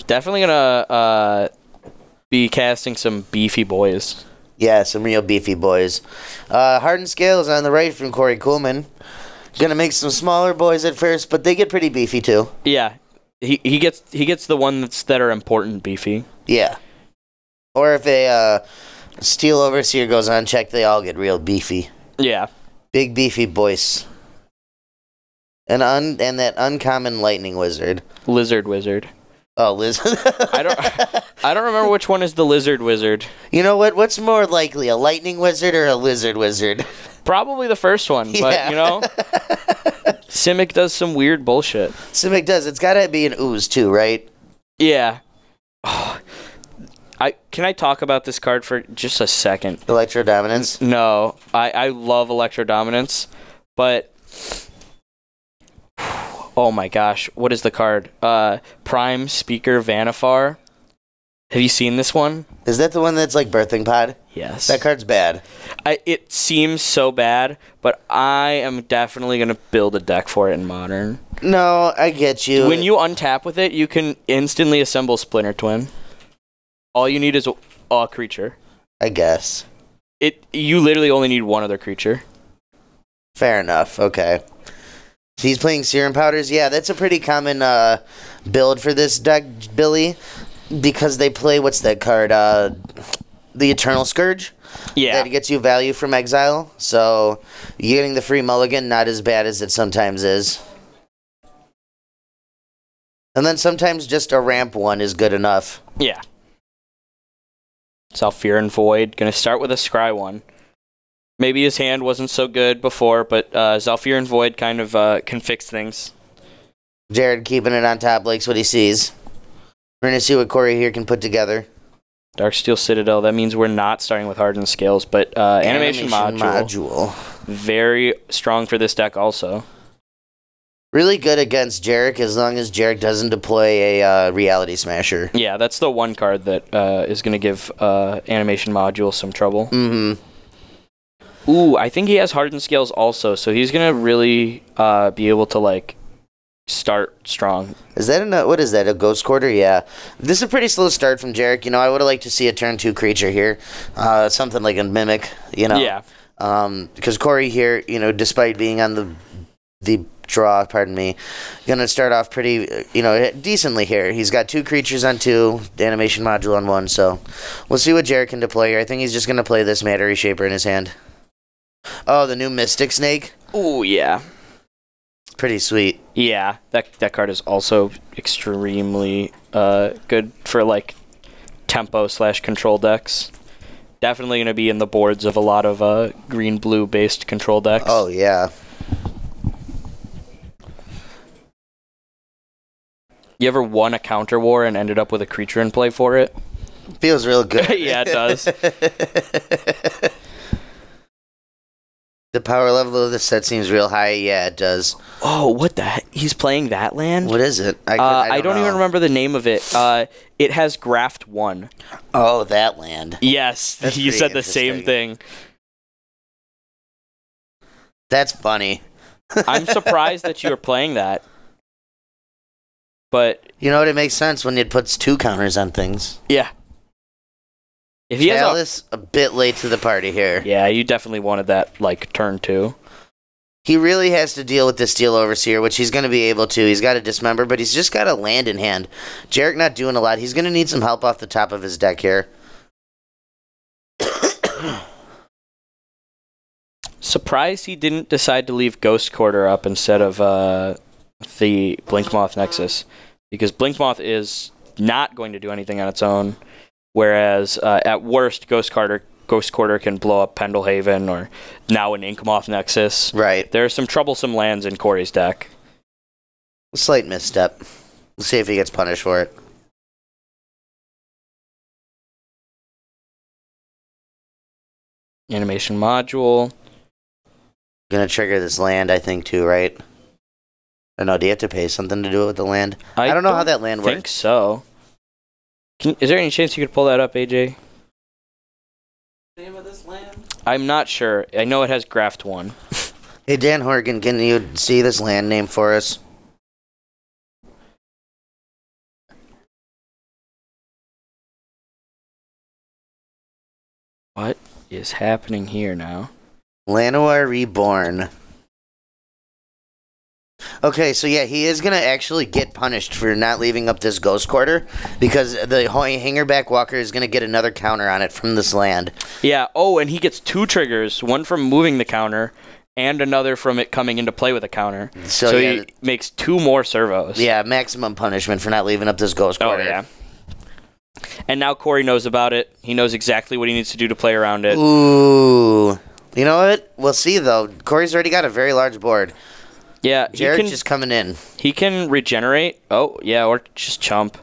Definitely gonna be casting some beefy boys. Yeah, some real beefy boys. Hardened Scales on the right from Corey Kuhlman. Gonna make some smaller boys at first, but they get pretty beefy too. Yeah, he gets the ones that are important beefy. Yeah. Or if a Steel Overseer goes on check, they all get real beefy. Yeah. Big beefy boys. And that uncommon Lightning Wizard. Lizard Wizard. Oh, Liz. I don't remember which one is the Lizard Wizard. You know what? What's more likely, a Lightning Wizard or a Lizard Wizard? Probably the first one, but Yeah. you know, Simic does some weird bullshit. Simic does. It's gotta be an ooze too, right? Yeah. Oh, can I talk about this card for just a second? Electro Dominance. No, I love Electro Dominance, but oh my gosh, what is the card? Prime Speaker Vanifar. Have you seen this one? Is that the one that's like Birthing Pod? Yes. That card's bad. It seems so bad, but I am definitely going to build a deck for it in Modern. No, I get you. When you untap with it, you can instantly assemble Splinter Twin. All you need is a creature. I guess. You literally only need one other creature. Fair enough. Okay. So he's playing Serum Powders. Yeah, that's a pretty common build for this deck, Billy, because they play, what's that card? The Eternal Scourge. Yeah. That gets you value from exile. So you getting the free mulligan, not as bad as it sometimes is. And then sometimes just a ramp one is good enough. Yeah. Zhalfirin Void. Gonna start with a Scry one. Maybe his hand wasn't so good before, but Zhalfirin Void kind of can fix things. Jared keeping it on top, likes what he sees. We're going to see what Corey here can put together. Darksteel Citadel. That means we're not starting with Hardened Scales, but Animation Module. Very strong for this deck also. Really good against Jarek as long as Jarek doesn't deploy a Reality Smasher. Yeah, that's the one card that is going to give Animation Module some trouble. Mm-hmm. Ooh, I think he has Hardened Scales also, so he's going to really be able to, like, start strong. Is that what is that, a Ghost Quarter? Yeah. This is a pretty slow start from Jarek. You know, I would have liked to see a turn 2 creature here. Something like a Mimic, you know. Yeah. Because Corey here, you know, despite being on the draw, pardon me, gonna start off pretty, you know, decently here. He's got 2 creatures on 2, the Animation Module on 1, so we'll see what Jarek can deploy here. I think he's just gonna play this Matter Reshaper in his hand. Oh, the new Mystic Snake? Ooh, yeah. Pretty sweet. Yeah, that card is also extremely good for, like, tempo/control decks. Definitely going to be in the boards of a lot of green-blue based control decks. Oh, yeah. You ever won a counter war and ended up with a creature in play for it? Feels real good. Yeah, it does. The power level of this set seems real high. Yeah, it does. Oh, what the heck? He's playing that land? What is it? I don't even remember the name of it. It has Graft 1. Oh, that land. Yes, That's you pretty said the same thing. That's funny. I'm surprised that you were playing that. But you know what? It makes sense when it puts 2 counters on things. Yeah. If he has a bit late to the party here. Yeah, you definitely wanted that, like, turn 2. He really has to deal with the Steel Overseer, which he's going to be able to. He's got to dismember, but he's just got a land in hand. Jarek not doing a lot. He's going to need some help off the top of his deck here. Surprised he didn't decide to leave Ghost Quarter up instead of the Blinkmoth Nexus. Because Blinkmoth is not going to do anything on its own. Whereas, at worst, Ghost Quarter can blow up Pendlehaven or now an Inkmoth Nexus. Right. There are some troublesome lands in Corey's deck. A slight misstep. We'll see if he gets punished for it. Animation Module. Gonna trigger this land, I think, too, right? Or no, do you have to pay something to do it with the land? I don't know how that land works. I think so. Is there any chance you could pull that up, AJ? Name of this land? I'm not sure. I know it has Graft 1. Hey, Dan Horgan, can you see this land name for us? is happening here now? Llanowar Reborn. Okay, so yeah, he is going to actually get punished for not leaving up this Ghost Quarter because the Hangerback Walker is going to get another counter on it from this land. Yeah, oh, and he gets 2 triggers, one from moving the counter and another from it coming into play with a counter. So yeah, he makes 2 more servos. Yeah, maximum punishment for not leaving up this Ghost Quarter. Oh, yeah. And now Corey knows about it. He knows exactly what he needs to do to play around it. Ooh. You know what? We'll see, though. Corey's already got a very large board. Yeah, Jarek just coming in. He can regenerate. Oh, yeah, or just chump.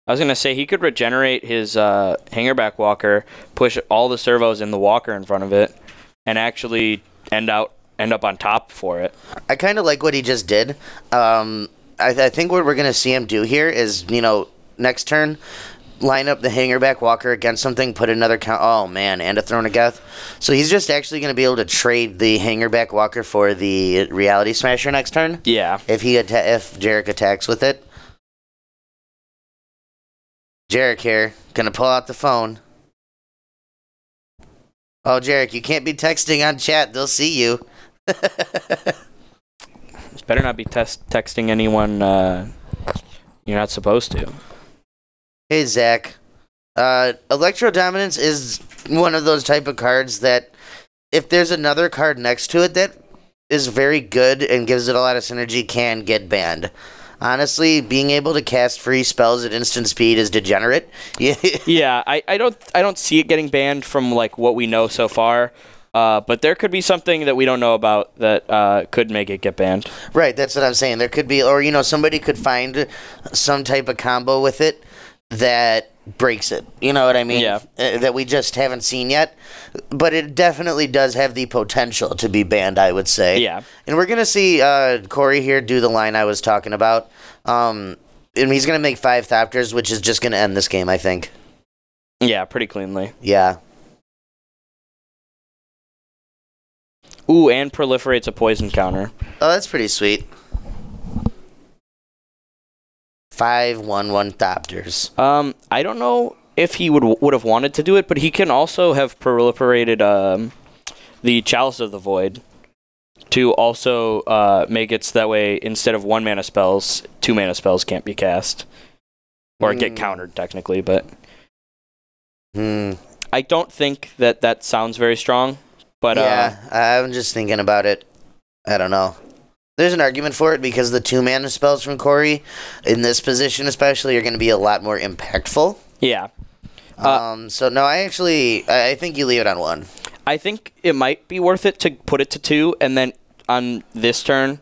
I was going to say he could regenerate his Hangerback Walker, push all the servos in the Walker in front of it, and actually end up on top for it. I kind of like what he just did. I think what we're going to see him do here is, next turn, line up the Hangerback Walker against something, put another count. Oh, man, and a Throne of Geth. So he's just actually going to be able to trade the Hangerback Walker for the Reality Smasher next turn. Yeah. If Jarek attacks with it. Jarek here, going to pull out the phone. Oh, Jarek, you can't be texting on chat. They'll see you. Better not be texting anyone you're not supposed to. Hey, Zach. Electro Dominance is one of those type of cards that if there's another card next to it that is very good and gives it a lot of synergy, can get banned. Honestly, being able to cast free spells at instant speed is degenerate. Yeah, I don't see it getting banned from like what we know so far. But there could be something that we don't know about that could make it get banned. Right, that's what I'm saying. There could be, or somebody could find some type of combo with it that breaks it. You know what I mean? Yeah. That we just haven't seen yet. But it definitely does have the potential to be banned, I would say. Yeah. And we're going to see Corey here do the line I was talking about. And he's going to make 5 Thopters, which is just going to end this game, I think. Yeah, pretty cleanly. Yeah. Ooh, and proliferates a poison counter. Oh, that's pretty sweet. 5/1/1 Thopters. I don't know if he would have wanted to do it, but he can also have proliferated the Chalice of the Void to also make it so that way instead of 1 mana spells, 2 mana spells can't be cast. Or get countered, technically, but... I don't think that sounds very strong, but... Yeah, I'm just thinking about it. I don't know. There's an argument for it because the 2 mana spells from Corey, in this position especially, are going to be a lot more impactful. Yeah. So, no, I think you leave it on 1. I think it might be worth it to put it to 2, and then on this turn,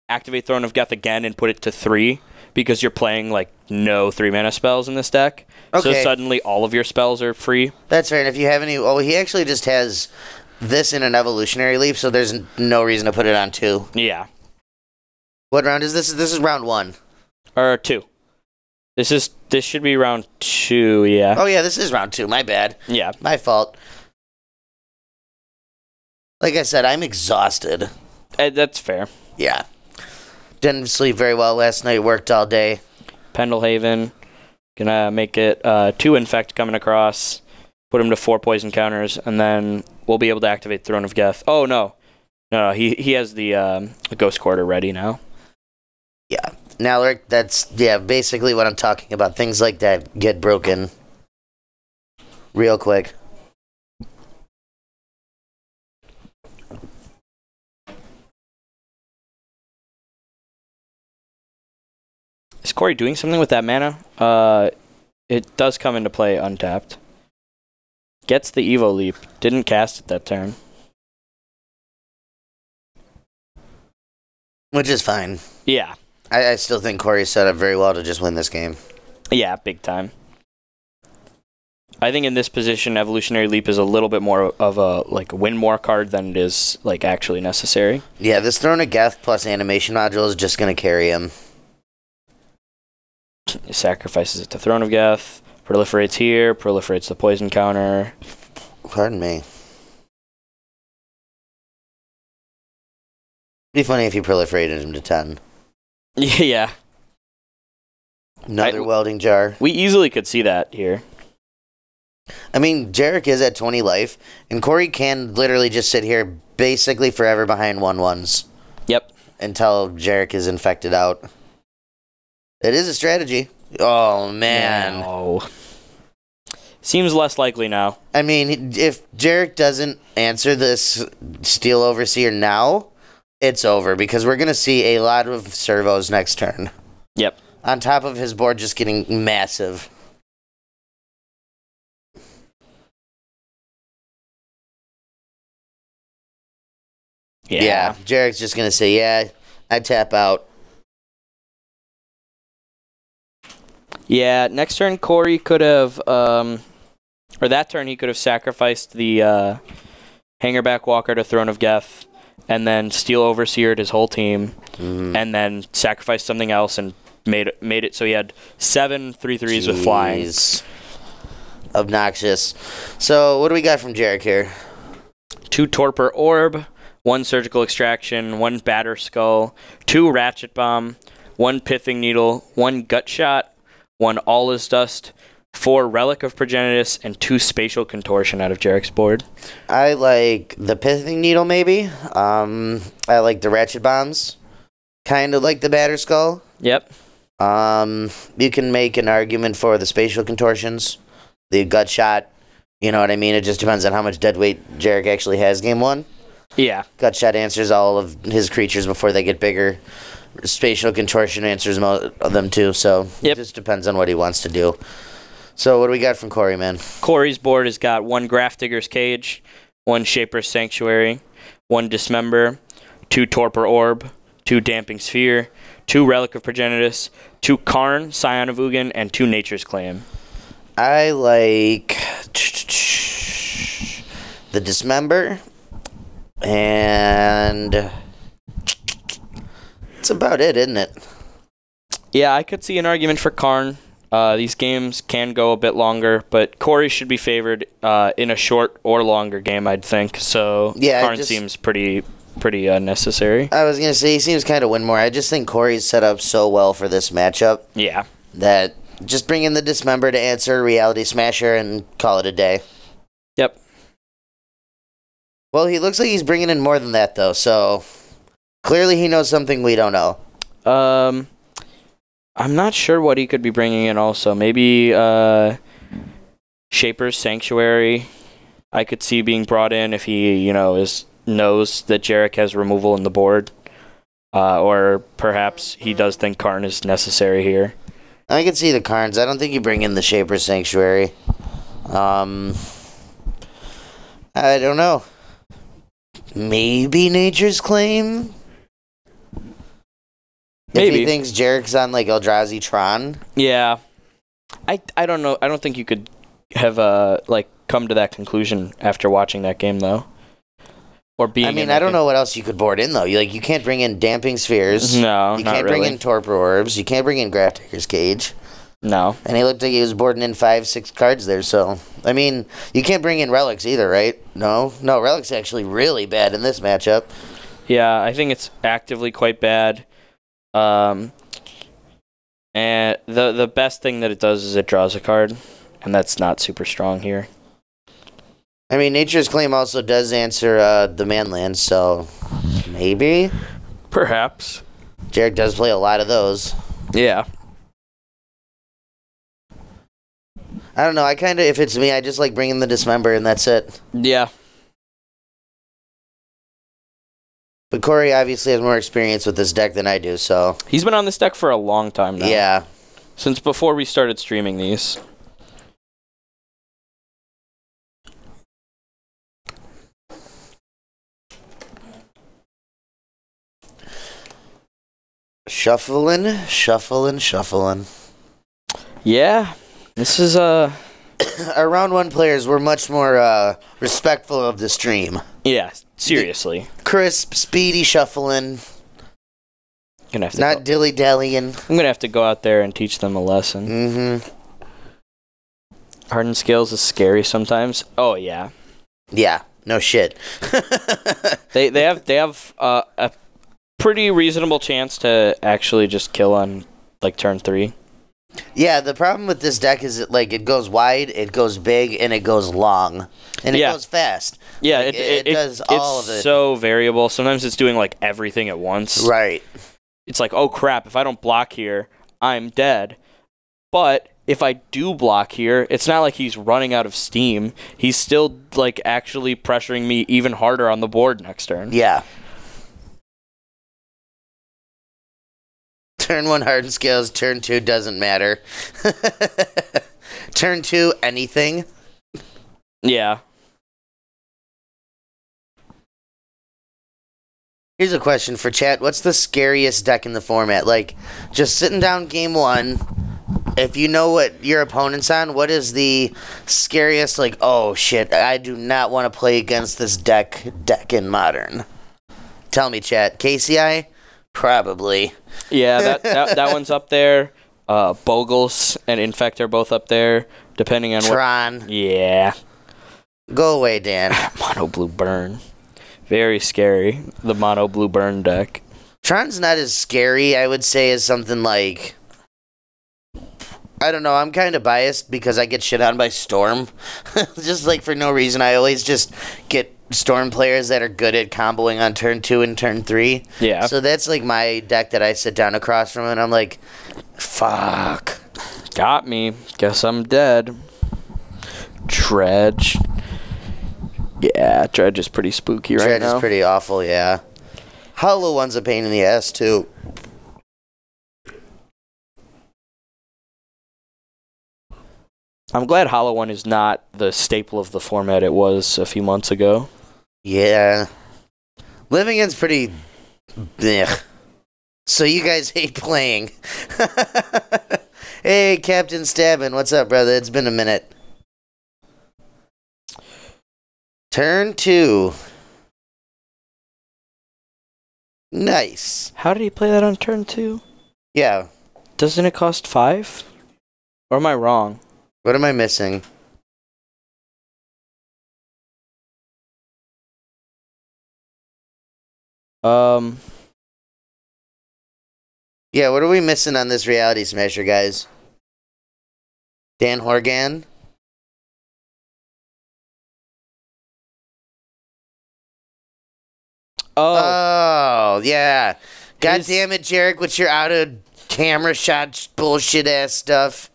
activate Throne of Geth again and put it to 3, because you're playing, like, no 3-mana spells in this deck. Okay. So suddenly all of your spells are free. That's fair, and if you have any... Oh, he actually just has this in an Evolutionary Leap, so there's no reason to put it on 2. Yeah. What round is this? This is round 1. Or 2. This should be round 2, yeah. Oh, yeah, this is round 2. My bad. Yeah. My fault. Like I said, I'm exhausted. That's fair. Yeah. Didn't sleep very well last night. Worked all day. Pendlehaven. Gonna make it 2 Infect coming across. Put him to 4 poison counters. And then we'll be able to activate Throne of Geth. Oh, no. No, he has the Ghost Quarter ready now. Yeah. Now, Rick, that's basically what I'm talking about. Things like that get broken real quick. Is Corey doing something with that mana? It does come into play untapped. Gets the Evo Leap. Didn't cast it that turn. Which is fine. Yeah. I still think Corey's set up very well to just win this game. Yeah, big time. I think in this position, Evolutionary Leap is a little bit more of a win more card than it is actually necessary. Yeah, this Throne of Geth plus animation module is just going to carry him. He sacrifices it to Throne of Geth, proliferates here, proliferates the poison counter. Pardon me. It'd be funny if you proliferated him to 10. Yeah. Another welding jar. We easily could see that here. I mean, Jarek is at 20 life, and Corey can literally just sit here basically forever behind 1/1s. Yep. Until Jarek is infected out. It is a strategy. Oh, man. No. Seems less likely now. I mean, if Jarek doesn't answer this Steel Overseer now, it's over, because we're going to see a lot of servos next turn. Yep. On top of his board just getting massive. Yeah, Jarek's just going to say, yeah, I tap out. Yeah, next turn Corey could have, or that turn he could have sacrificed the Hangerback Walker to Throne of Geth, and then Steel Overseered his whole team, and then sacrificed something else and made it so he had 7 3/3s with flying. Obnoxious. So, what do we got from Jarek here? 2 Torpor Orb, 1 Surgical Extraction, 1 Batter Skull, 2 Ratchet Bomb, 1 Pithing Needle, 1 Gut Shot, 1 All Is Dust, 4 Relic of Progenitus, and 2 Spatial Contortion out of Jarek's board. I like the Pithing Needle, maybe. I like the Ratchet Bombs. Kind of like the Batter Skull. Yep. You can make an argument for the Spatial Contortions. The Gut Shot. You know what I mean? It just depends on how much dead weight Jarek actually has game 1. Yeah. Gut Shot answers all of his creatures before they get bigger. Spatial Contortion answers most of them too, so It just depends on what he wants to do. So what do we got from Corey, man? Corey's board has got 1 Grafdigger's Cage, 1 Shaper's Sanctuary, 1 Dismember, 2 Torpor Orb, 2 Damping Sphere, 2 Relic of Progenitus, 2 Karn, Scion of Ugin, and 2 Nature's Claim. I like the Dismember, and that's about it, isn't it? Yeah, I could see an argument for Karn. These games can go a bit longer, but Corey should be favored in a short or longer game, I'd think. So yeah, Karn seems pretty necessary. I was going to say, he seems kind of win more. I just think Corey's set up so well for this matchup. Yeah. That just bring in the Dismember to answer Reality Smasher and call it a day. Yep. Well, he looks like he's bringing in more than that, though, so clearly he knows something we don't know. I'm not sure what he could be bringing in also. Maybe Shaper's Sanctuary I could see being brought in if he, knows that Jarek has removal in the board. Or perhaps he does think Karn is necessary here. I can see the Karns. I don't think you bring in the Shaper's Sanctuary. I don't know. Maybe Nature's Claim? Maybe. If he thinks Jarek's on, Eldrazi Tron? Yeah. I don't know. I don't think you could have, come to that conclusion after watching that game, though. Or being I don't know what else you could board in, though. You can't bring in Damping Spheres. No, you can't bring in Torpor Orbs. You can't bring in Grafdigger's Cage. No. And he looked like he was boarding in 5-6 cards there, so... you can't bring in Relics either, right? No? No, Relics actually really bad in this matchup. Yeah, I think it's actively quite bad. And the best thing that it does is it draws a card, and that's not super strong here. Nature's Claim also does answer the Manlands, so maybe? Perhaps. Jarek does play a lot of those. Yeah. I don't know, if it's me, I just like bringing the Dismember, and that's it. Yeah. But Corey obviously has more experience with this deck than I do, so... He's been on this deck for a long time now. Yeah. Since before we started streaming these. Shuffling. Yeah. This is, Our round 1 players were much more respectful of the stream. Yeah, seriously. Crisp, speedy shuffling. Not dilly-dallying. I'm gonna have to go out there and teach them a lesson. Mm-hmm. Hardened Scales is scary sometimes. Oh, yeah. Yeah, no shit. They have a pretty reasonable chance to actually just kill on, turn 3. Yeah, the problem with this deck is it goes wide, it goes big, and it goes long, and it goes fast. Yeah, like, it does all of it. It's so variable. Sometimes it's doing like everything at once. Right. It's like, oh crap! If I don't block here, I'm dead. But if I do block here, it's not like he's running out of steam. He's still like actually pressuring me even harder on the board next turn. Yeah. Turn 1 Hardened Scales, turn 2 doesn't matter. Turn 2 anything. Yeah. Here's a question for chat. What's the scariest deck in the format? Like, just sitting down game 1, if you know what your opponent's on, what is the scariest, like, oh shit, I do not want to play against this deck in Modern? Tell me, chat. KCI? Probably. Yeah, that one's up there. Bogles and Infect are both up there, depending on Tron. Yeah. Go away, Dan. Mono Blue Burn. Very scary. The Mono Blue Burn deck. Tron's not as scary, I would say, as something like... I don't know, I'm kind of biased because I get shit on by Storm. Just like for no reason, I always just get Storm players that are good at comboing on turn 2 and turn 3. Yeah. So that's like my deck that I sit down across from and I'm like, fuck. Got me. Guess I'm dead. Dredge. Yeah, Dredge is pretty spooky right now. Dredge is pretty awful, yeah. Hollow One's a pain in the ass, too. I'm glad Hollow One is not the staple of the format it was a few months ago. Yeah. Livington's pretty... blech. So you guys hate playing. Hey, Captain Stabbin', what's up, brother? It's been a minute. Turn 2. Nice. How did he play that on turn 2? Yeah. Doesn't it cost 5? Or am I wrong? What am I missing? Yeah, what are we missing on this Reality Smasher, guys? Dan Horgan? Oh, yeah. God damn it, Jarek, with your out of camera shot bullshit ass stuff.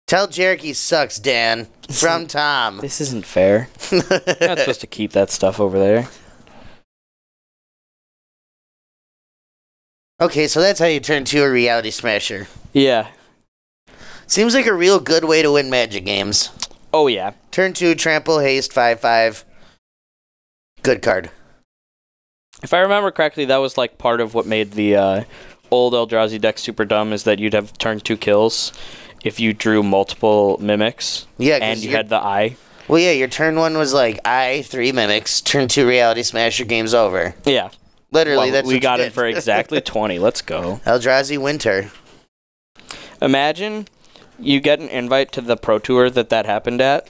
Tell Jarek he sucks, Dan. From Tom. This isn't fair. You're not supposed to keep that stuff over there. Okay, so that's how you turn to a Reality Smasher. Yeah. Seems like a real good way to win Magic games. Oh, yeah. Turn 2, Trample, Haste, 5/5. Good card. If I remember correctly, that was like part of what made the old Eldrazi deck super dumb, is that you'd have turn 2 kills if you drew multiple mimics. Yeah, and you had the eye. Well, yeah, your turn 1 was like eye, 3 mimics, turn 2 Reality Smasher, game's over. Yeah. Literally, well, that's we what got you it did. for exactly 20. Let's go. Eldrazi Winter. Imagine you get an invite to the Pro Tour that happened at,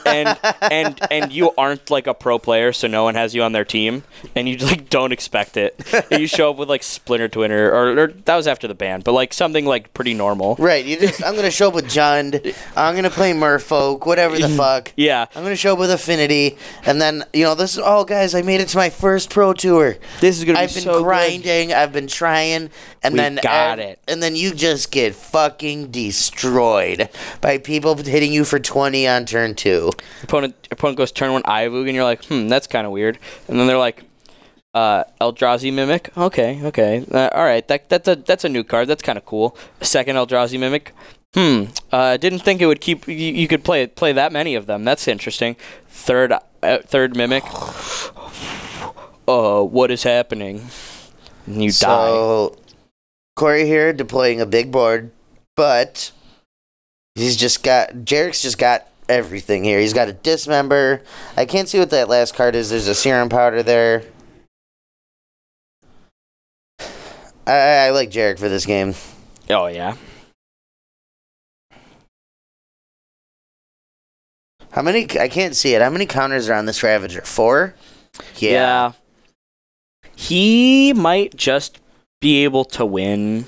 and you aren't like a pro player, so no one has you on their team, and you like don't expect it. And you show up with like Splinter Twin or that was after the ban, but like something like pretty normal. Right, I'm gonna show up with Jund, I'm gonna play Merfolk, whatever the fuck. Yeah. I'm gonna show up with Affinity, and then, this is, oh guys, I made it to my first Pro Tour. This is gonna be I've been so grinding, I've been trying, and then got it. And then you just get fucking destroyed by people hitting you for 20 on turn 2. Opponent goes turn 1 Ivug, and you're like, that's kind of weird. And then they're like, Eldrazi Mimic. Okay. All right, that's a new card. That's kind of cool. Second Eldrazi Mimic. Didn't think it would keep. You could play that many of them. That's interesting. Third Mimic. What is happening? And you die. So, Corey here deploying a big board, but Jarek's just got everything here. He's got a Dismember. I can't see what that last card is. There's a Serum Powder there. I like Jarek for this game. Oh, yeah. How many? I can't see it. How many counters are on this Ravager? 4? Yeah. He might just be able to win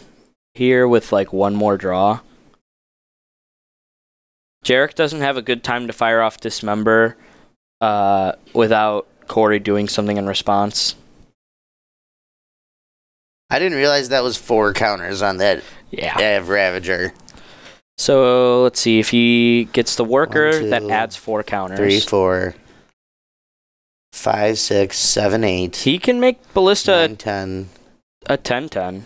here with like one more draw. Jarek doesn't have a good time to fire off Dismember without Corey doing something in response. I didn't realize that was 4 counters on that Ravager. So let's see. If he gets the worker, 1, 2, that adds 4 counters. 3, 4, 5, 6, 7, 8. He can make Ballista 9, 10. a 10-10,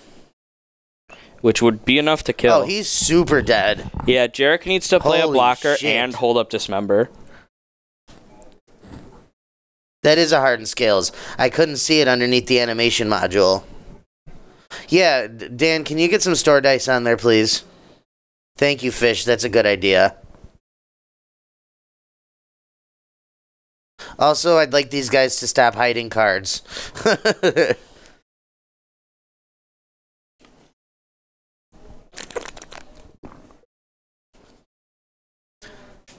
which would be enough to kill. Oh, he's super dead. Yeah, Jarek needs to play Holy a blocker shit. and hold up Dismember. That is a Hardened Scales. I couldn't see it underneath the animation module. Yeah, Dan, can you get some store dice on there, please? Thank you, Fish. That's a good idea. Also, I'd like these guys to stop hiding cards.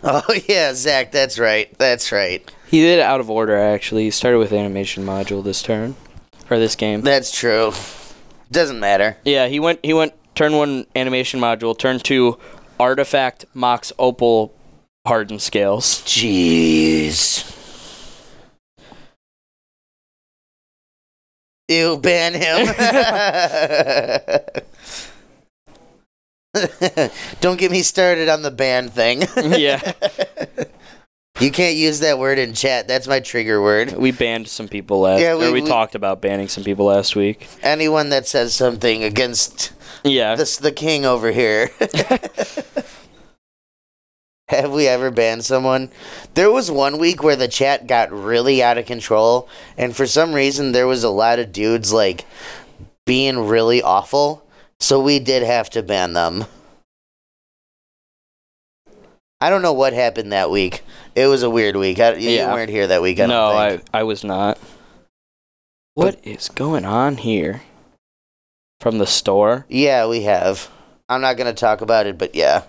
Oh, yeah, Zach, that's right. That's right. He did it out of order, actually. He started with animation module this turn. Or this game. That's true. Doesn't matter. Yeah, he went turn 1 animation module, turn 2 artifact Mox Opal Hardened Scales. Jeez. Ew, ban him. Don't get me started on the ban thing. Yeah. You can't use that word in chat. That's my trigger word. We banned some people last we talked about banning some people last week. Anyone that says something against the king over here. Have we ever banned someone? There was one week where the chat got really out of control, and for some reason there was a lot of dudes like being really awful, so we did have to ban them. I don't know what happened that week. It was a weird week. You weren't here that week, I don't think. I was not. What is going on here? From the store? Yeah, we have. I'm not going to talk about it, but yeah.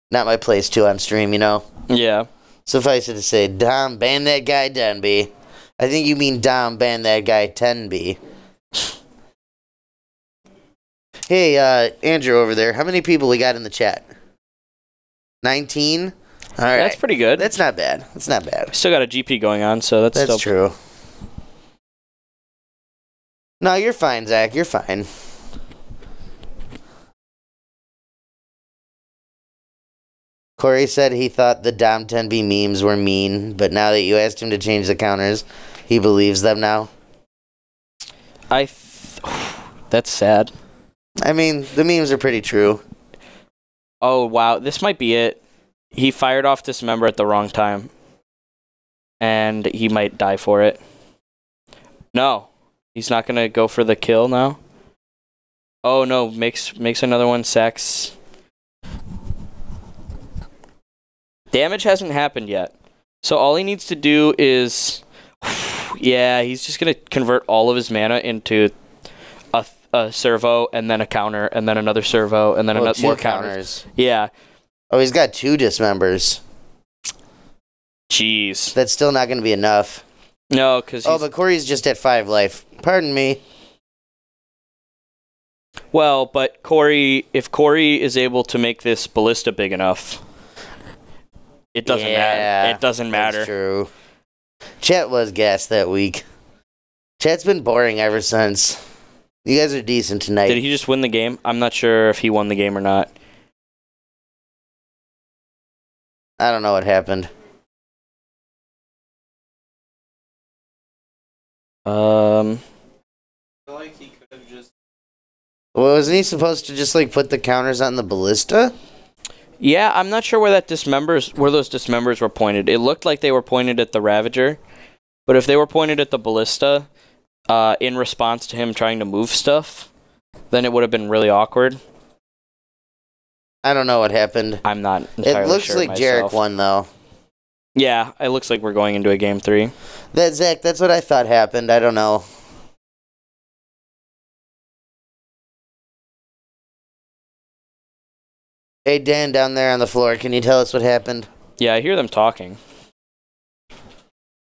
Not my place to on stream, you know? Yeah. Suffice it to say, Dom, ban that guy Dunby. I think you mean Dom, ban that guy 10B. Hey, Andrew over there, how many people we got in the chat? 19? All right. That's pretty good. That's not bad. That's not bad. Still got a GP going on, so that's still true. No, you're fine, Zach. You're fine. Corey said he thought the Dom 10B memes were mean, but now that you asked him to change the counters, he believes them now. That's sad. I mean, the memes are pretty true. Oh, wow. This might be it. He fired off Dismember at the wrong time. And he might die for it. No. He's not going to go for the kill now. Oh, no. Makes another one. Sacks. Damage hasn't happened yet. So all he needs to do is... Yeah, he's just going to convert all of his mana into a servo, and then a counter, and then another servo, and then more counters. Yeah. Oh, he's got 2 Dismembers. Jeez. That's still not going to be enough. No, because Oh, but Corey's just at 5 life. Pardon me. Well, but if Corey is able to make this ballista big enough, it doesn't matter. It doesn't matter. That's true. Chat was gassed that week. Chat's been boring ever since. You guys are decent tonight. Did he just win the game? I'm not sure if he won the game or not. I don't know what happened. I feel like he could have just... Well, wasn't he supposed to just like put the counters on the ballista? Yeah, I'm not sure where those dismembers were pointed. It looked like they were pointed at the Ravager, but if they were pointed at the ballista, in response to him trying to move stuff, then it would have been really awkward. I don't know what happened. I'm not entirely sure. It looks like myself. Jarek won though. Yeah, it looks like we're going into a game 3. Zach, that's what I thought happened. I don't know. Hey, Dan, down there on the floor, can you tell us what happened? Yeah, I hear them talking.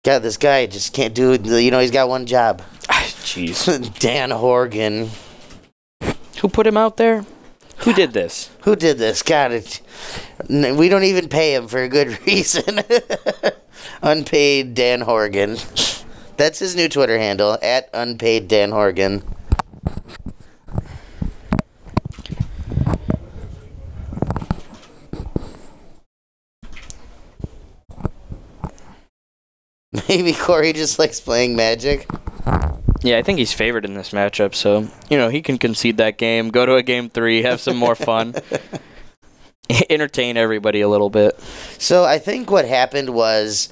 God, this guy just can't do it. You know, he's got one job. Jeez. Dan Horgan. Who put him out there? Who did this? Who did this? God, we don't even pay him for a good reason. Unpaid Dan Horgan. That's his new Twitter handle, at Unpaid Dan Horgan. Maybe Corey just likes playing Magic. Yeah, I think he's favored in this matchup, so, he can concede that game, go to a game 3, have some more fun, entertain everybody a little bit. So I think what happened was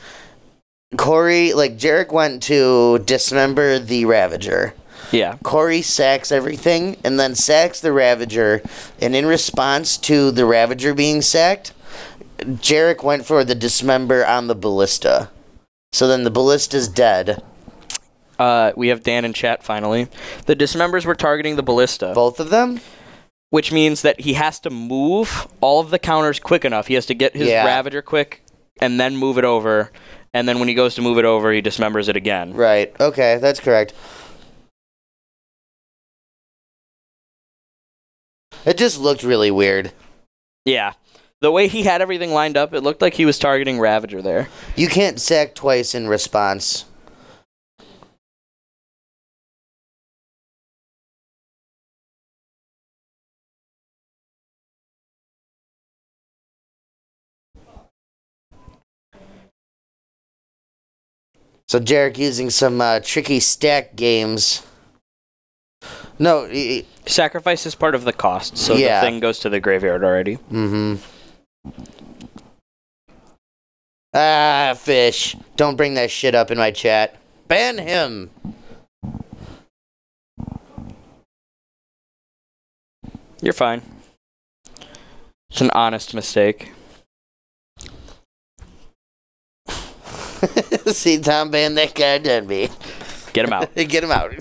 Corey, Jarek went to dismember the Ravager. Yeah. Corey sacks everything and then sacks the Ravager, and in response to the Ravager being sacked, Jarek went for the dismember on the Ballista. So then the Ballista's dead. We have Dan in chat finally. The dismembers were targeting the Ballista. Both of them? Which means that he has to move all of the counters quick enough. He has to get his Ravager quick and then move it over. And then when he goes to move it over, he dismembers it again. Right. Okay, that's correct. It just looked really weird. Yeah. The way he had everything lined up, it looked like he was targeting Ravager there. You can't sack twice in response. So Jarek using some tricky stack games. No. Sacrifice is part of the cost, so the thing goes to the graveyard already. Mm-hmm. Ah, fish. Don't bring that shit up in my chat. Ban him. You're fine. It's an honest mistake. See, Tom banned that guy done me. Get him out. Get him out.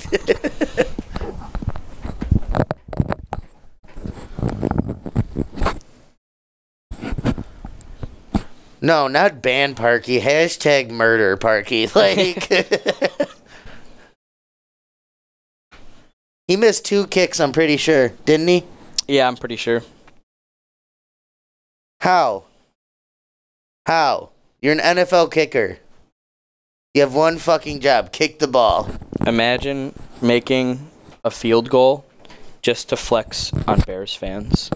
No, not ban Parky. Hashtag murder Parky. He missed 2 kicks, I'm pretty sure. Didn't he? Yeah, I'm pretty sure. How? You're an NFL kicker. You have one fucking job. Kick the ball. Imagine making a field goal just to flex on Bears fans.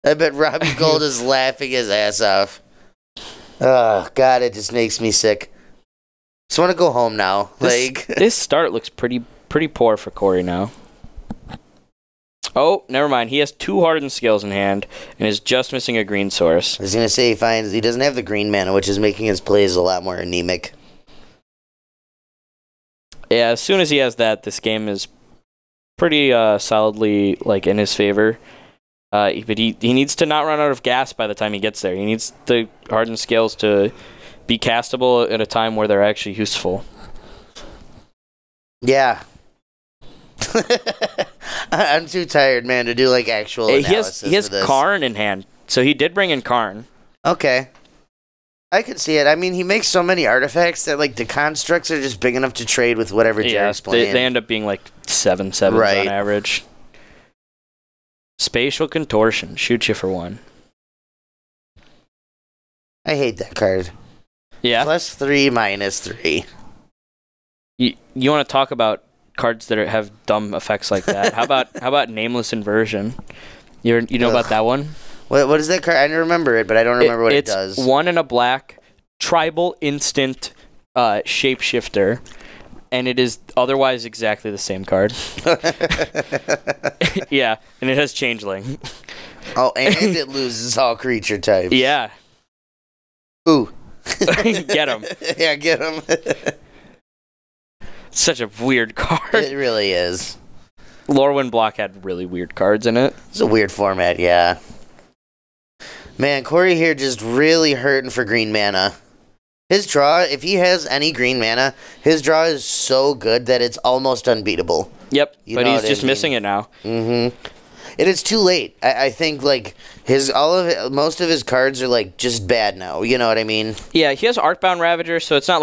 I bet Robbie Gold is laughing his ass off. Oh, God, it just makes me sick. Just want to go home now. This start looks pretty poor for Corey now. Oh, never mind. He has 2 Hardened Scales in hand and is just missing a green source. I was going to say he doesn't have the green mana, which is making his plays a lot more anemic. Yeah, as soon as he has that, this game is pretty solidly in his favor. But he needs to not run out of gas by the time he gets there. He needs the Hardened Scales to be castable at a time where they're actually useful. Yeah. I'm too tired, man, to do actual analysis. He has Karn in hand, so he did bring in Karn. Okay. I could see it. I mean, he makes so many artifacts that the constructs are just big enough to trade with whatever Jarek's playing. They end up being 7/7s on average. Spatial Contortion, shoot you for 1. I hate that card. Yeah. +3, -3. You want to talk about cards that have dumb effects like that? How about Nameless Inversion? You know about that one? What is that card? I remember it, but I don't remember what it does. It's 1 and a black, tribal instant shapeshifter, and it is otherwise exactly the same card. Yeah, and it has Changeling. Oh, and it loses all creature types. Yeah. Ooh. Get him. Yeah, get him. Such a weird card. It really is. Lorwyn block had really weird cards in it. It's a weird format, yeah. Man, Corey here just really hurting for green mana. His draw, if he has any green mana, his draw is so good that it's almost unbeatable. Yep, but he's just missing it now. Mm-hmm. And it's too late. I think most of his cards are just bad now. You know what I mean? Yeah, he has Arcbound Ravager, so it's not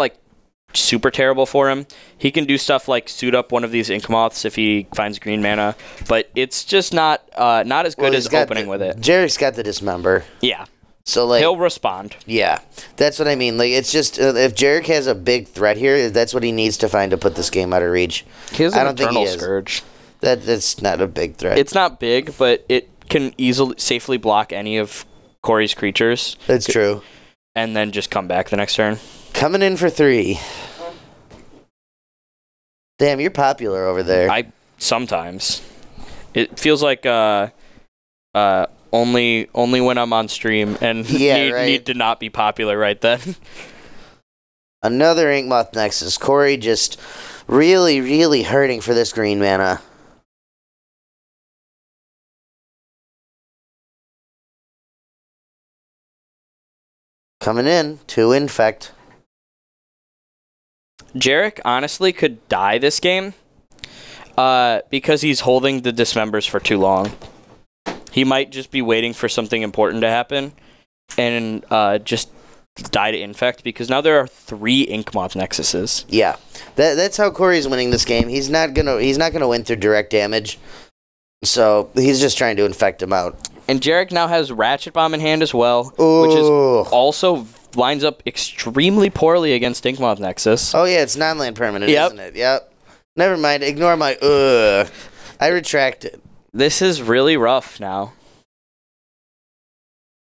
super terrible for him. He can do stuff like suit up one of these Ink Moths if he finds green mana, but it's just not as good as opening with it. Jarek's got the Dismember. Yeah. So like he'll respond. Yeah, that's what I mean. Like it's just if Jarek has a big threat here, that's what he needs to find to put this game out of reach. He has an Eternal Scourge. That's not a big threat. It's not big, but it can safely block any of Corey's creatures. That's true. And then just come back the next turn. Coming in for 3. Damn, you're popular over there. Sometimes. It feels like only when I'm on stream and need to not be popular right then. Another Inkmoth Nexus. Corey just really, really hurting for this green mana. Coming in, 2 Infect. Jarek honestly could die this game because he's holding the Dismembers for too long. He might just be waiting for something important to happen and just die to Infect because now there are 3 Inkmoth Nexuses. Yeah, that's how Corey's winning this game. He's not gonna win through direct damage, so he's just trying to infect him out. And Jarek now has Ratchet Bomb in hand as well, Ooh. which is also lines up extremely poorly against Inkmoth Nexus. Oh yeah, it's non-land permanent, isn't it? Yep. Never mind. Ignore my I retract it. This is really rough now.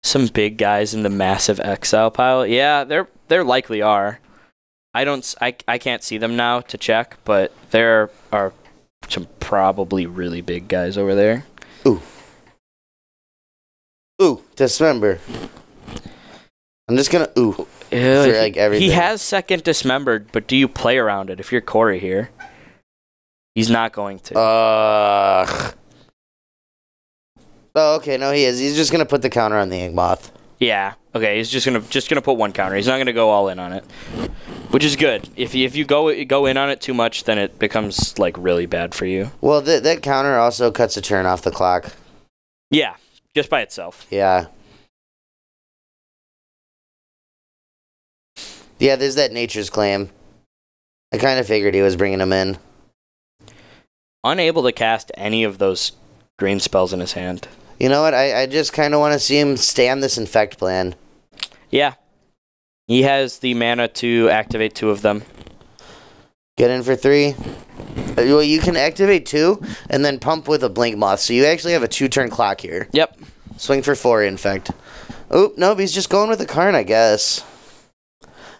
Some big guys in the massive exile pile. Yeah, there likely are. I can't see them now to check, but there are some probably really big guys over there. Ooh, Dismember. I'm just gonna for like everything. He has second Dismembered, but do you play around it if you're Corey here? He's not going to. Oh, okay, no, he is. He's just gonna put the counter on the Inkmoth. Yeah. Okay, he's just gonna put one counter. He's not gonna go all in on it, which is good. If you go in on it too much, then it becomes like really bad for you. Well, that counter also cuts a turn off the clock. Yeah, just by itself. Yeah. Yeah, there's that Nature's Claim. I kind of figured he was bringing him in. Unable to cast any of those green spells in his hand. You know what? I just kind of want to see him stay on this Infect plan. Yeah. He has the mana to activate 2 of them. Get in for 3. Well, you can activate 2 and then pump with a Blink Moth. So you actually have a 2-turn clock here. Yep. Swing for 4, Infect. Oh, nope, he's just going with the Karn, I guess.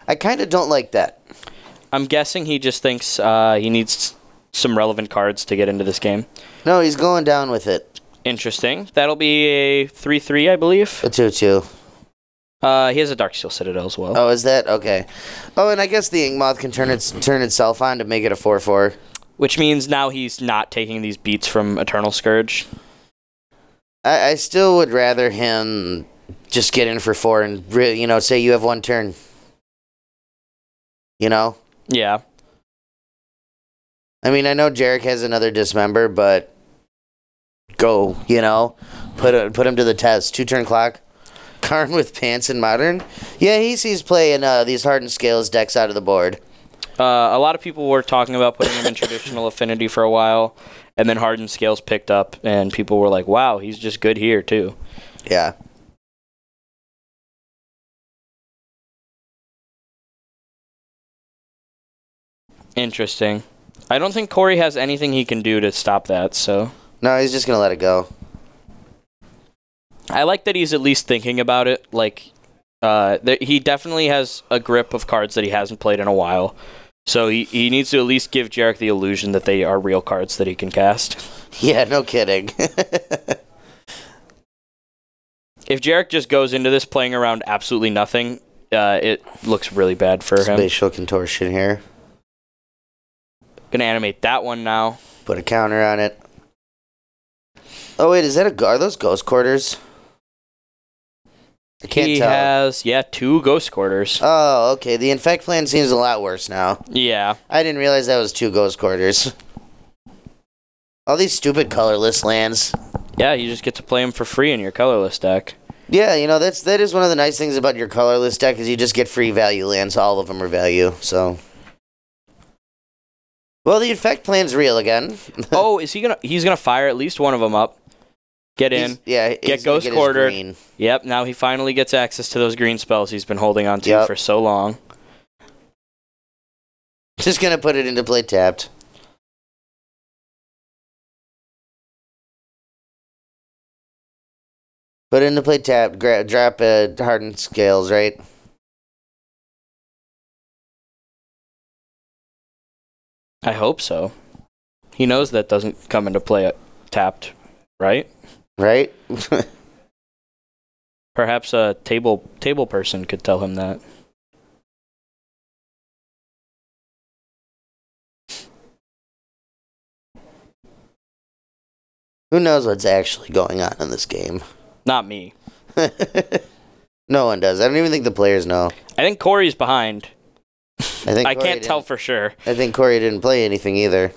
I kind of don't like that. I'm guessing he just thinks he needs some relevant cards to get into this game. No, he's going down with it. Interesting. That'll be a 3/3, I believe. A 2/2. He has a Darksteel Citadel as well. Oh, is that? Okay. Oh, and I guess the Inkmoth can turn itself on to make it a 4/4. Which means now he's not taking these beats from Eternal Scourge. I still would rather him just get in for 4 and, say you have 1 turn. You know? Yeah. I mean, I know Jarek has another Dismember, but go, put him to the test. 2-turn clock. Karn with Pants in Modern. Yeah, he sees playing these Hardened Scales decks out of the board. A lot of people were talking about putting him in Traditional Affinity for a while, and then Hardened Scales picked up, and people were like, wow, he's just good here, too. Yeah. Interesting. I don't think Corey has anything he can do to stop that, so... No, he's just going to let it go. I like that he's at least thinking about it. Like, he definitely has a grip of cards that he hasn't played in a while. So he needs to at least give Jarek the illusion that they are real cards that he can cast. Yeah, no kidding. If Jarek just goes into this playing around absolutely nothing, it looks really bad for him. Spatial Contortion here. Gonna animate that one now. Put a counter on it. Oh wait, are those Ghost Quarters? I can't tell. He has 2 Ghost Quarters. Oh, okay. The Infect plan seems a lot worse now. Yeah. I didn't realize that was 2 Ghost Quarters. All these stupid colorless lands. Yeah, you just get to play them for free in your colorless deck. Yeah, that is one of the nice things about your colorless deck is you just get free value lands. All of them are value, so... Well, the infect plan's real again. Oh, is he gonna? He's gonna fire at least one of them up. Get in. Get Ghost Quartered. Yep. Now he finally gets access to those green spells he's been holding on to for so long. Just gonna put it into play tapped. Put it into play tapped. Drop Hardened Scales, right? I hope so. He knows that doesn't come into play tapped, right? Right? Perhaps a table person could tell him that. Who knows what's actually going on in this game? Not me. No one does. I don't even think the players know. I think Corey's behind. I can't tell for sure. I think Corey didn't play anything either.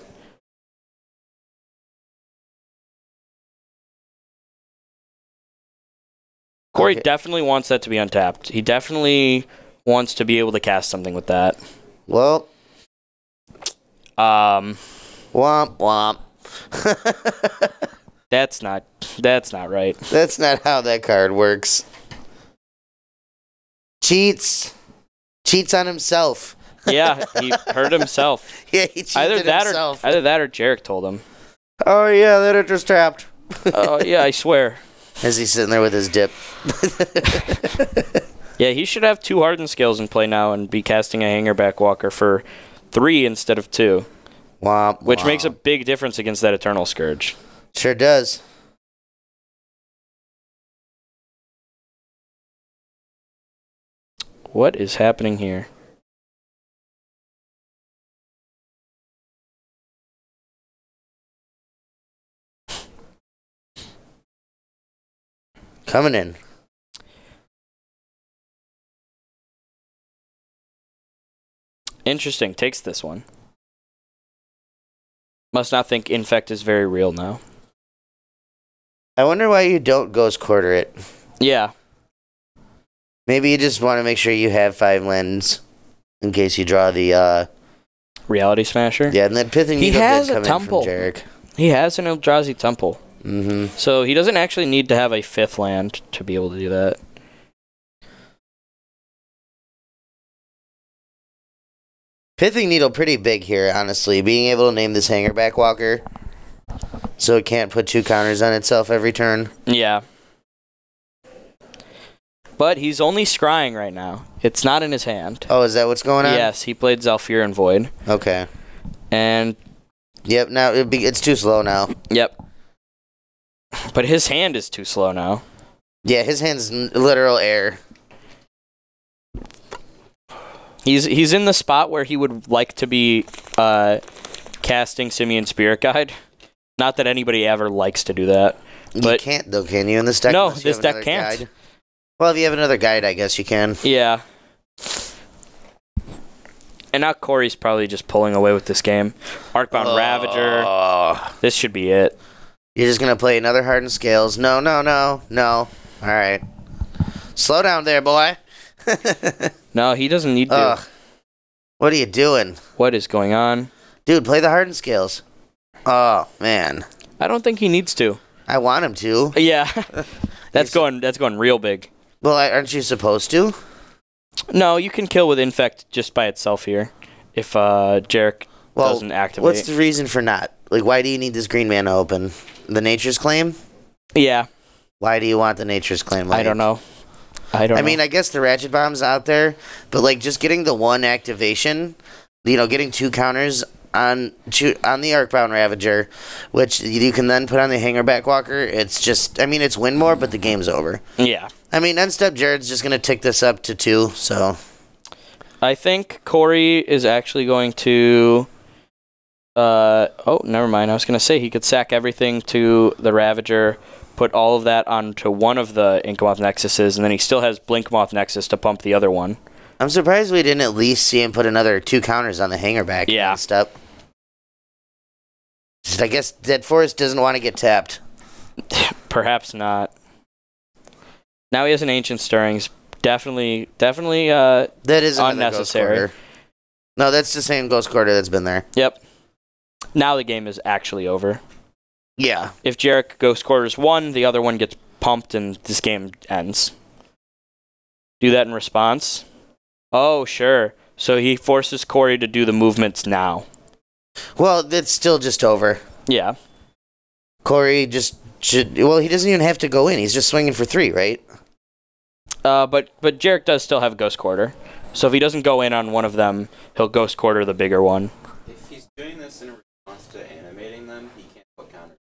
Corey definitely wants that to be untapped. He definitely wants to be able to cast something with that. Well. Womp womp. That's not right. That's not how that card works. Cheats on himself. Yeah, he hurt himself. Yeah, he cheated himself. Either that or Jarek told him. Oh yeah, that interest trapped. Oh yeah, I swear. As he's sitting there with his dip. Yeah, he should have 2 Hardened Scales in play now and be casting a Hangerback Walker for 3 instead of 2. Womp, which makes a big difference against that Eternal Scourge. Sure does. What is happening here? Coming in. Interesting. Takes this one. Must not think Infect is very real now. I wonder why you don't Ghost Quarter it. Yeah. Maybe you just want to make sure you have 5 lands in case you draw the Reality Smasher? Yeah, and then Pithing Needle did come in from Jarek. He has an Eldrazi Temple. Mm-hmm. So he doesn't actually need to have a 5th land to be able to do that. Pithing Needle pretty big here, honestly. Being able to name this Hangerback Walker so it can't put 2 counters on itself every turn. Yeah. But he's only scrying right now. It's not in his hand. Oh, is that what's going on? Yes, he played Zhalfir and Void. Okay. And... Yep, now it's too slow now. Yep. But his hand is too slow now. Yeah, his hand's literal air. He's in the spot where he would like to be casting Simian Spirit Guide. Not that anybody ever likes to do that. But you can't, though, can you, in this deck? No, this deck can't. Guide? Well, if you have another guide, I guess you can. Yeah. And now Corey's probably just pulling away with this game. Arcbound Ravager. This should be it. You're just going to play another Hardened Scales. No. All right. Slow down there, boy. No, he doesn't need to. Ugh. What are you doing? What is going on? Dude, play the Hardened Scales. Oh, man. I don't think he needs to. I want him to. Yeah. That's going real big. Well, aren't you supposed to? No, you can kill with Infect just by itself here. If Jarek doesn't activate. What's the reason for not? Like, why do you need this green mana open? The Nature's Claim? Yeah. Why do you want the Nature's Claim? Like, I don't know. I mean, I guess the Ratchet Bomb's out there, but like just getting the 1 activation, getting 2 counters on the Arcbound Ravager, which you can then put on the Hangerback Walker. It's just, it's win more, but the game's over. Yeah. End step Jared's just gonna tick this up to 2. So I think Corey is actually going to. Oh, never mind. I was gonna say he could sack everything to the Ravager, put all of that onto one of the Inkmoth Nexuses, and then he still has Blinkmoth Nexus to pump the other one. I'm surprised we didn't at least see him put another 2 counters on the Hangerback. Yeah. Step. I guess Dead Forest doesn't want to get tapped. Perhaps not. Now he has an Ancient Stirrings. Definitely. That is unnecessary. No, that's the same Ghost Quarter that's been there. Yep. Now the game is actually over. Yeah. If Jarek Ghost Quarters 1, the other one gets pumped and this game ends. Do that in response? Oh, sure. So he forces Corey to do the movements now. Well, it's still just over. Yeah. Corey just should... Well, he doesn't even have to go in. He's just swinging for 3, right? But Jarek does still have Ghost Quarter. So if he doesn't go in on one of them, he'll Ghost Quarter the bigger one. If he's doing this in response to animating them, he can't put counter.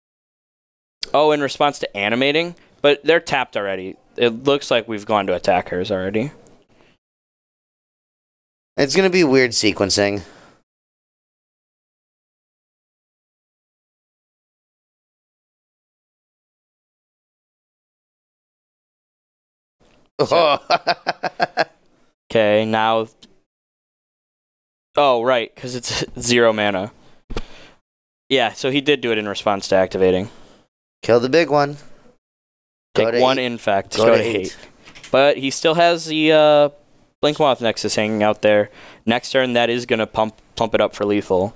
Oh, in response to animating? But they're tapped already. It looks like we've gone to attackers already. It's going to be weird sequencing. Okay, now... Oh, right, because it's 0 mana. Yeah, so he did do it in response to activating. Kill the big one. Take 1 infect. Go to 8. But he still has the Blinkmoth Nexus hanging out there. Next turn, that is going to pump it up for lethal.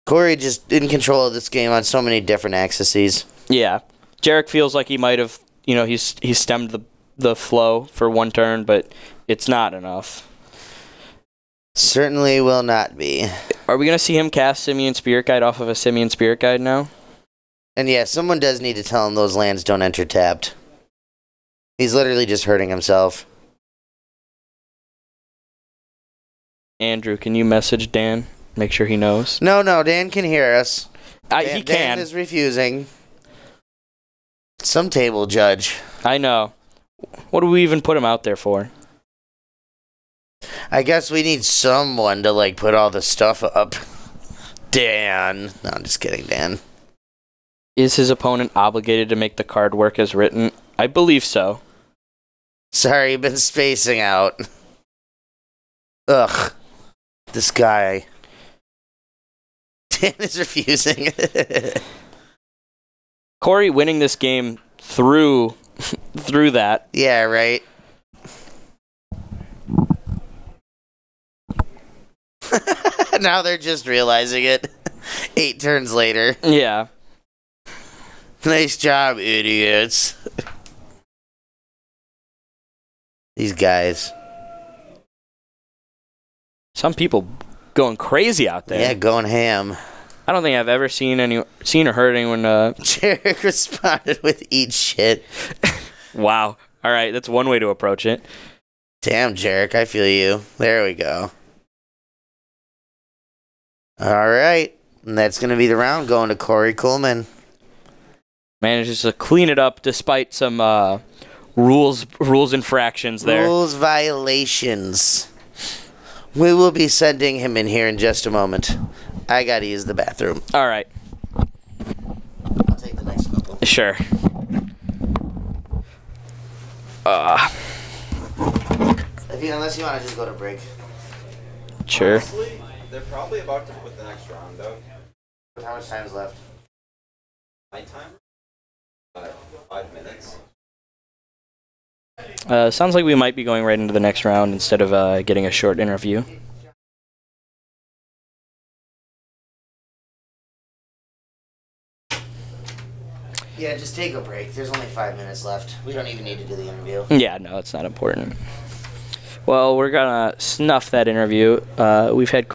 Corey just in control of this game on so many different axes. Yeah. Jarek feels like he might have, he's stemmed the flow for 1 turn, but it's not enough. Certainly will not be. Are we going to see him cast Simian Spirit Guide off of a Simian Spirit Guide now? And yeah, someone does need to tell him those lands don't enter tapped. He's literally just hurting himself. Andrew, can you message Dan? Make sure he knows. No, Dan can hear us. He can. Dan is refusing. Some table judge. I know. What do we even put him out there for? I guess we need someone to, put all the stuff up. Dan. No, I'm just kidding, Dan. Is his opponent obligated to make the card work as written? I believe so. Sorry, you've been spacing out. Ugh. This guy. Dan is refusing. Corey winning this game through that. Yeah, right. Now they're just realizing it. 8 turns later. Yeah. Nice job, idiots. These guys. Some people going crazy out there. Yeah, going ham. I don't think I've ever seen or heard anyone. Jarek responded with eat shit. Wow. All right, that's one way to approach it. Damn, Jarek, I feel you. There we go. All right, and that's going to be the round going to Corey Kuhlman. Manages to clean it up despite some rules infractions there. Rules violations. We will be sending him in here in just a moment. I got to use the bathroom. All right. I'll take the next couple. Sure. Unless you want to just go to break. Sure. Honestly, they're probably about to put the next round out. How much time's left? My timer? 5 minutes. Sounds like we might be going right into the next round instead of getting a short interview. Yeah, just take a break. There's only 5 minutes left. We don't even need to do the interview. Yeah, no, it's not important. Well, we're gonna snuff that interview. We've had